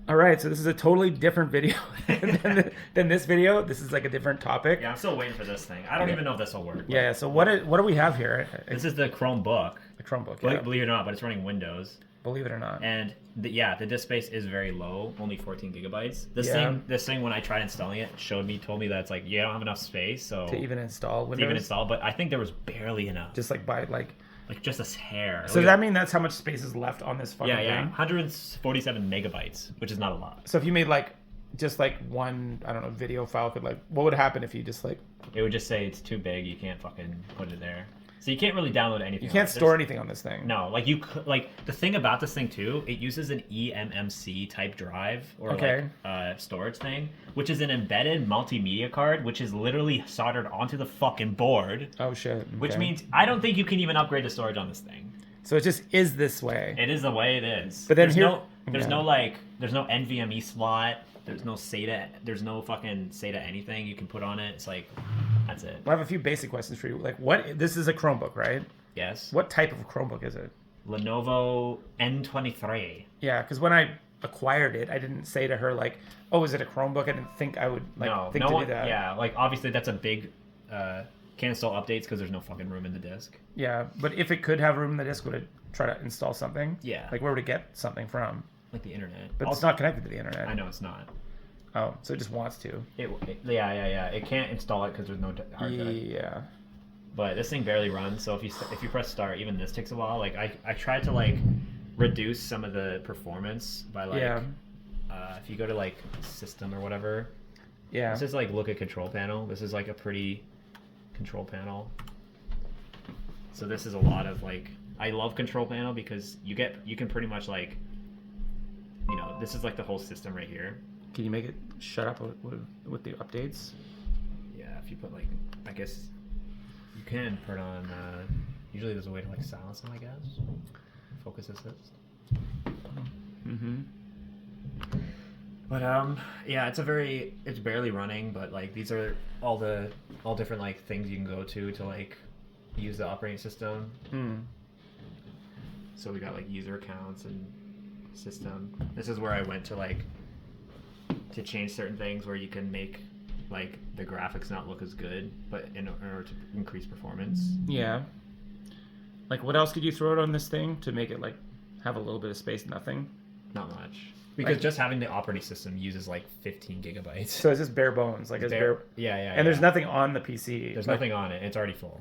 All right, so this is a totally different video than this video. This is like a different topic. Yeah, I'm still waiting for this thing. I don't even know if this will work. Yeah. So what do we have here? This is the Chromebook. The Chromebook. Believe, Yeah. believe it or not, but it's running Windows. Believe it or not. And the disk space is very low, only 14 gigabytes. This thing, when I tried installing it, told me that it's like you don't have enough space, so to even install Windows. But I think there was barely enough. Just like by like just a hair. So does that mean that's how much space is left on this fucking thing? 147 megabytes, which is not a lot. So if you made like just like one, I don't know, video file, could like, what would happen if you just like? It would just say it's too big. You can't fucking put it there. So you can't really download anything. You can't store anything on this thing. No, like you could, like the thing about this thing too, it uses an eMMC type drive or like storage thing, which is an embedded multimedia card, which is literally soldered onto the fucking board. Oh shit. Okay. Which means I don't think you can even upgrade the storage on this thing. So it just is this way. It is the way it is. But then there's no NVMe slot. There's no SATA. There's no fucking SATA anything you can put on it. It's like, that's it. Well, I have a few basic questions for you. Like, what? This is a Chromebook, right? Yes. What type of Chromebook is it? Lenovo n23. Yeah, because when I acquired it, I didn't say to her like, "Oh, is it a Chromebook?" I didn't think I would like think to do that. Yeah, like obviously that's a big. Can't install updates because there's no fucking room in the disk. Yeah, but if it could have room in the disk, would it try to install something? Yeah. Like, where would it get something from? Like the internet. But it's not connected to the internet. I know it's not. Oh, so it just wants to. Yeah. It can't install it because there's no hard drive. Yeah. But this thing barely runs, so if you press start, even this takes a while. Like I tried to like reduce some of the performance by like if you go to like system or whatever. Yeah. This is like look at control panel. This is like a pretty control panel. So this is a lot of like I love control panel because you can pretty much like this is like the whole system right here. Can you make it shut up with the updates? Yeah, if you put like I guess you can put on usually there's a way to like silence them, I guess. Focus assist. Mm-hmm. But yeah, it's barely running, but like these are all different like things you can go to like use the operating system. So we got like user accounts and system. This is where I went to like to change certain things where you can make like the graphics not look as good, but in order to increase performance. Yeah. Like what else could you throw it on this thing to make it like have a little bit of space? Nothing. Not much. Because just having the operating system uses like 15 gigabytes. So it's just bare bones, like it's bare. Yeah. And there's nothing on the PC. There's nothing on it. It's already full.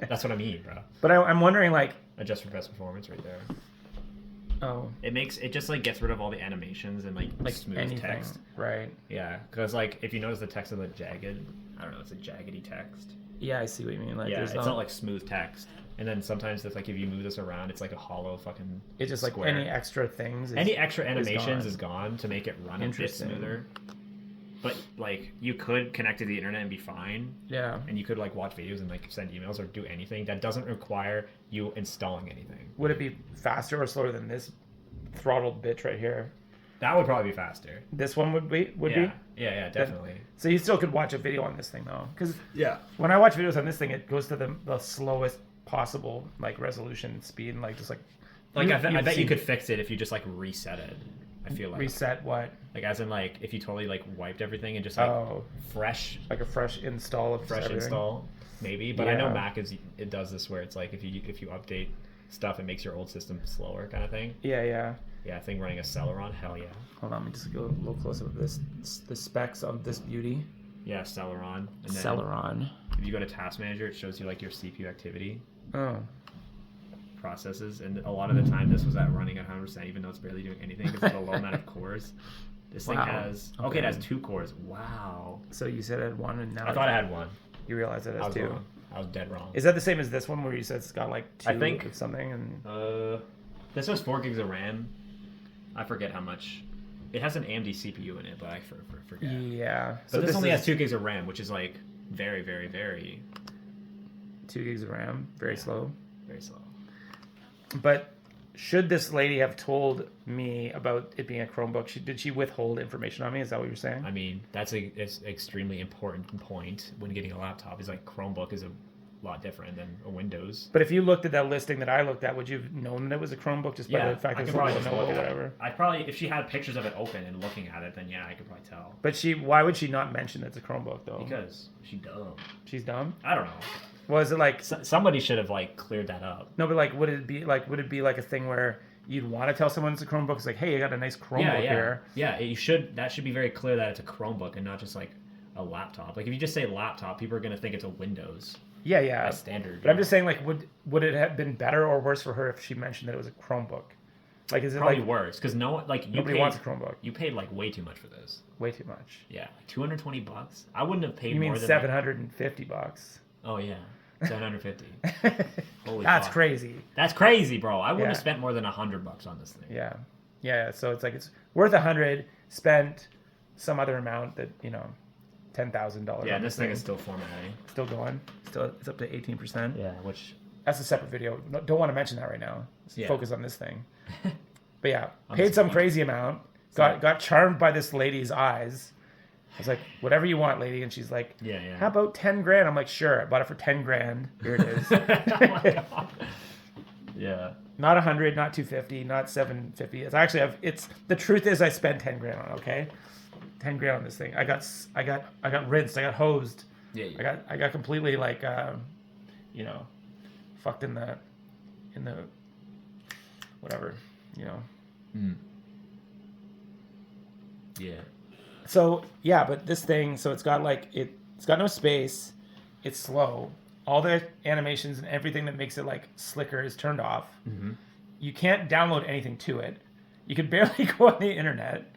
That's what I mean, bro. But I'm wondering, like, adjust for best performance right there. Oh. It just like gets rid of all the animations and like smooth anything, text. Right. Yeah, because like if you notice the text is like jagged. I don't know. It's a jaggedy text. Yeah, I see what you mean. Like, yeah, it's not like smooth text. And then sometimes it's like if you move this around, it's like a hollow fucking. It's just square. like any extra things. Any extra animations is gone to make it run a bit smoother. But like you could connect to the internet and be fine. Yeah. And you could like watch videos and like send emails or do anything that doesn't require you installing anything. Would it be faster or slower than this throttled bitch right here? That would probably be faster. This one would be. Yeah, definitely. So you still could watch a video on this thing though, because when I watch videos on this thing, it goes to the slowest possible like resolution speed and like just like. Like I bet you could fix it if you just like reset it. I feel like reset what? Like as in like if you totally like wiped everything and just like fresh, like a fresh install of install maybe. But I know Mac it does this where it's like if you update stuff, it makes your old system slower kind of thing. Yeah. I think running a Celeron, hell yeah. Hold on, let me just go a little closer with the specs of this beauty. Yeah, Celeron. And then Celeron. If you go to Task Manager, it shows you like your CPU activity. Oh. Processes, and a lot of the time this was at running at 100%, even though it's barely doing anything because of the low amount of cores. This thing has it has 2 cores. Wow. So you said it had 1, and now I thought I had 1. You realized it has 2. Wrong. I was dead wrong. Is that the same as this one where you said it's got like 2 I think, with something? And this was 4 gigs of RAM. I forget how much. It has an AMD CPU in it, but I forget. Yeah. So this only has 2 gigs of RAM, which is like very, very, very. 2 gigs of RAM, very slow. Very slow. But should this lady have told me about it being a Chromebook? Did she withhold information on me? Is that what you're saying? I mean, it's extremely important point when getting a laptop. Is like Chromebook is a lot different than a Windows. But if you looked at that listing that I looked at, would you have known that it was a Chromebook just by the fact that it was Lenovo or whatever? I probably, if she had pictures of it open and looking at it, then yeah, I could probably tell. But why would she not mention it's a Chromebook though? Because she's dumb. She's dumb? I don't know. Was it like somebody should have like cleared that up? No, but like, would it be like a thing where you'd want to tell someone it's a Chromebook? It's like, hey, I got a nice Chromebook here. Yeah, you should. That should be very clear that it's a Chromebook and not just like a laptop. Like if you just say laptop, people are gonna think it's a Windows. Yeah. That's standard. But I'm just saying, like, would it have been better or worse for her if she mentioned that it was a Chromebook? Like, is it probably like worse? Because nobody wants a Chromebook. You paid like way too much for this. Way too much. Yeah, $220. I wouldn't have paid. You mean more than $750? Oh yeah. 750. Holy That's fuck. crazy. That's crazy, bro. I wouldn't have spent more than $100 on this thing. Yeah. So it's like it's worth $100. Spent some other amount that $10,000. Yeah, this thing is still formatting. Still going. Still, it's up to 18%. Yeah, which that's a separate video. Don't want to mention that right now. Let's focus on this thing. But yeah, paid some crazy amount. Got charmed by this lady's eyes. I was like, whatever you want, lady. And she's like, yeah. How about 10 grand? I'm like, sure. I bought it for 10 grand. Here it is. Yeah. Not 100, not 250, not 750. It's actually, the truth is I spent 10 grand on it, okay? 10 grand on this thing. I got rinsed. I got hosed. Yeah. I got completely like, fucked in the, whatever, Yeah. So yeah, but this thing, so it's got like it's got no space, it's slow. All the animations and everything that makes it like slicker is turned off. Mm-hmm. You can't download anything to it. You can barely go on the internet.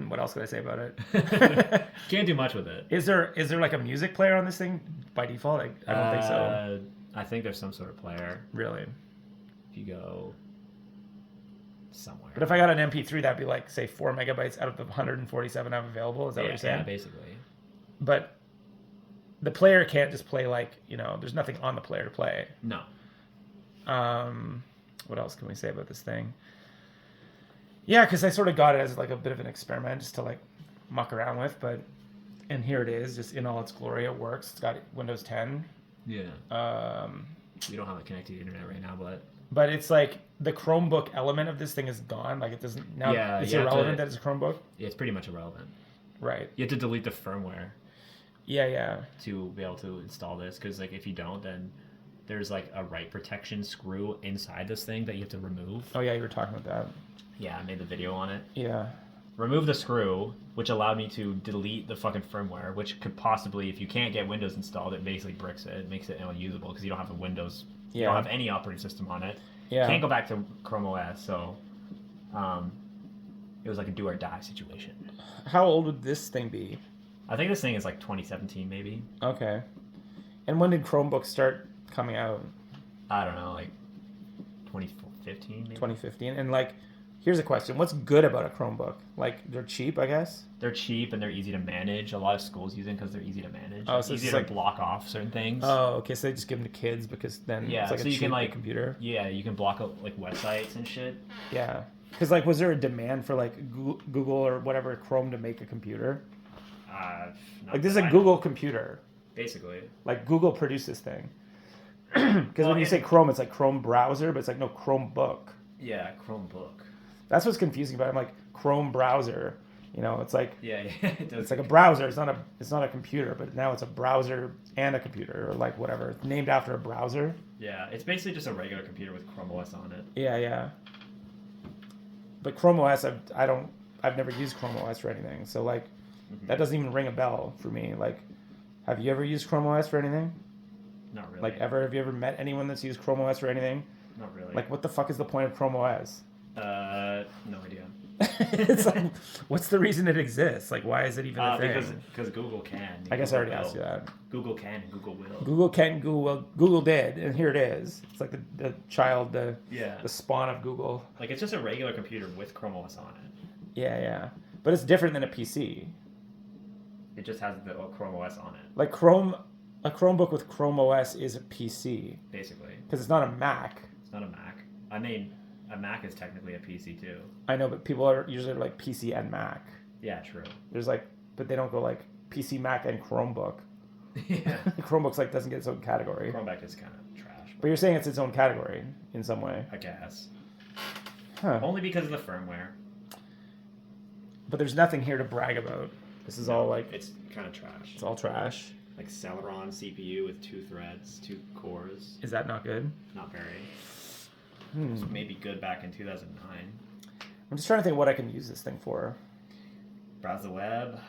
What else could I say about it? Can't do much with it. Is there like a music player on this thing by default? I don't think so. I think there's some sort of player. Really? If you go somewhere. But if I got an MP3, that'd be like, say, 4 megabytes out of the 147 I have available. Is that what you're saying? Yeah, basically. But the player can't just play like, there's nothing on the player to play. No. What else can we say about this thing? Yeah, because I sort of got it as like a bit of an experiment just to like muck around with. And here it is, just in all its glory. It works. It's got Windows 10. Yeah. We don't have it connected to the internet right now, But it's like the Chromebook element of this thing is gone. Like it doesn't now. Yeah, it's irrelevant that it's a Chromebook. Yeah, it's pretty much irrelevant. Right. You have to delete the firmware. Yeah. To be able to install this, because like if you don't, then there's like a write protection screw inside this thing that you have to remove. Oh yeah, you were talking about that. Yeah, I made the video on it. Yeah. Remove the screw, which allowed me to delete the fucking firmware, which could possibly, if you can't get Windows installed, it basically bricks it. It makes it unusable because you don't have a Windows. Yeah. You don't have any operating system on it. Yeah. Can't go back to Chrome OS, so it was like a do or die situation. How old would this thing be? I think this thing is like 2017 maybe. Okay. And when did Chromebooks start coming out? I don't know, like 2015 maybe? 2015. And like, here's a question. What's good about a Chromebook? Like, they're cheap, I guess? They're cheap and they're easy to manage. A lot of schools use them because they're easy to manage. Oh, it's so easy it's to like block off certain things. Oh, okay. So they just give them to kids because then it's like so a you can like computer. Yeah, you can block out like websites and shit. Yeah. Because like, was there a demand for like Google or whatever Chrome to make a computer? Like this is a Google computer. Basically. Like Google produced this thing. Because when you say Chrome, it's like Chrome browser, but it's like no Chromebook. Yeah, Chromebook. That's what's confusing about it. I'm like Chrome browser. It's like it does. It's like a browser. It's not a computer, but now it's a browser and a computer or like whatever. It's named after a browser. Yeah, it's basically just a regular computer with Chrome OS on it. Yeah. But Chrome OS, I've never used Chrome OS for anything. So like that doesn't even ring a bell for me. Like, have you ever used Chrome OS for anything? Not really. Like have you ever met anyone that's used Chrome OS for anything? Not really. Like what the fuck is the point of Chrome OS? No idea. It's like, what's the reason it exists? Like, why is it even a thing? Because Google can. I guess I already asked you that. Google can and Google will. Google can, Google will. Google did, and here it is. It's like the child, the spawn of Google. Like, it's just a regular computer with Chrome OS on it. Yeah. But it's different than a PC. It just has the Chrome OS on it. Like a Chromebook with Chrome OS is a PC. Basically. Because it's not a Mac. It's not a Mac. I mean, a Mac is technically a PC too. I know, but people are usually like PC and Mac. Yeah, true. There's like, but they don't go like PC, Mac, and Chromebook. Yeah. Chromebook's like doesn't get its own category. Chromebook is kind of trash. But you're saying it's its own category in some way. I guess. Huh. Only because of the firmware. But there's nothing here to brag about. This is all like... It's kind of trash. It's all trash. Like Celeron CPU with 2 threads, 2 cores. Is that not good? Not very. It was maybe good back in 2009. I'm just trying to think what I can use this thing for. Browse the web.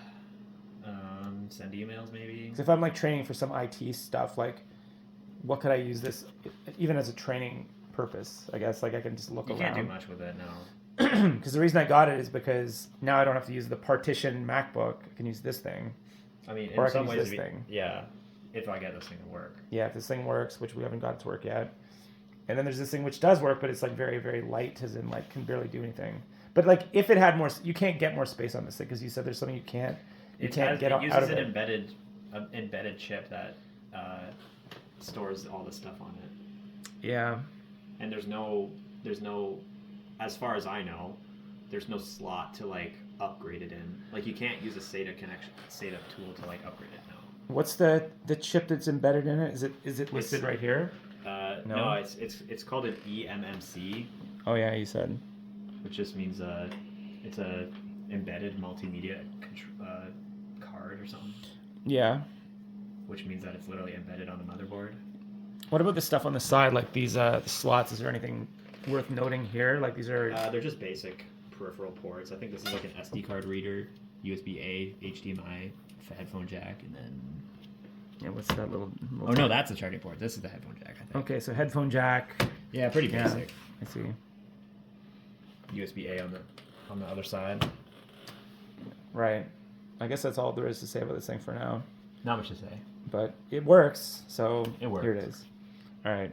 Send emails maybe. If I'm like training for some IT stuff, like what could I use this even as a training purpose? I guess like I can just look around. You can't do much with it now. Because the reason I got it is because now I don't have to use the partition MacBook. I can use this thing. I mean, or in I can some use ways, this thing. Yeah, if I get this thing to work. Yeah, if this thing works, which we haven't got it to work yet. And then there's this thing which does work, but it's like very, very light, as in like can barely do anything. But like if it had more, you can't get more space on this thing because you said there's something you can't get out of it. It uses an embedded chip that stores all the stuff on it. Yeah. And there's no, as far as I know, there's no slot to like upgrade it in. Like you can't use a SATA tool to like upgrade it now. What's the chip that's embedded in it? Is it listed right here? No, it's called an eMMC. Oh yeah, you said. Which just means it's a embedded multimedia card or something. Yeah. Which means that it's literally embedded on the motherboard. What about the stuff on the side, like these the slots? Is there anything worth noting here? Like these are... They're just basic peripheral ports. I think this is like an SD card reader, USB-A, HDMI, headphone jack, and then... Yeah, what's that little... Oh no, that's the charging port. This is the headphone jack, I think. Okay, so headphone jack. Yeah, pretty basic. I see. USB-A on the other side. Right. I guess that's all there is to say about this thing for now. Not much to say. But it works, so it works. Here it is. All right.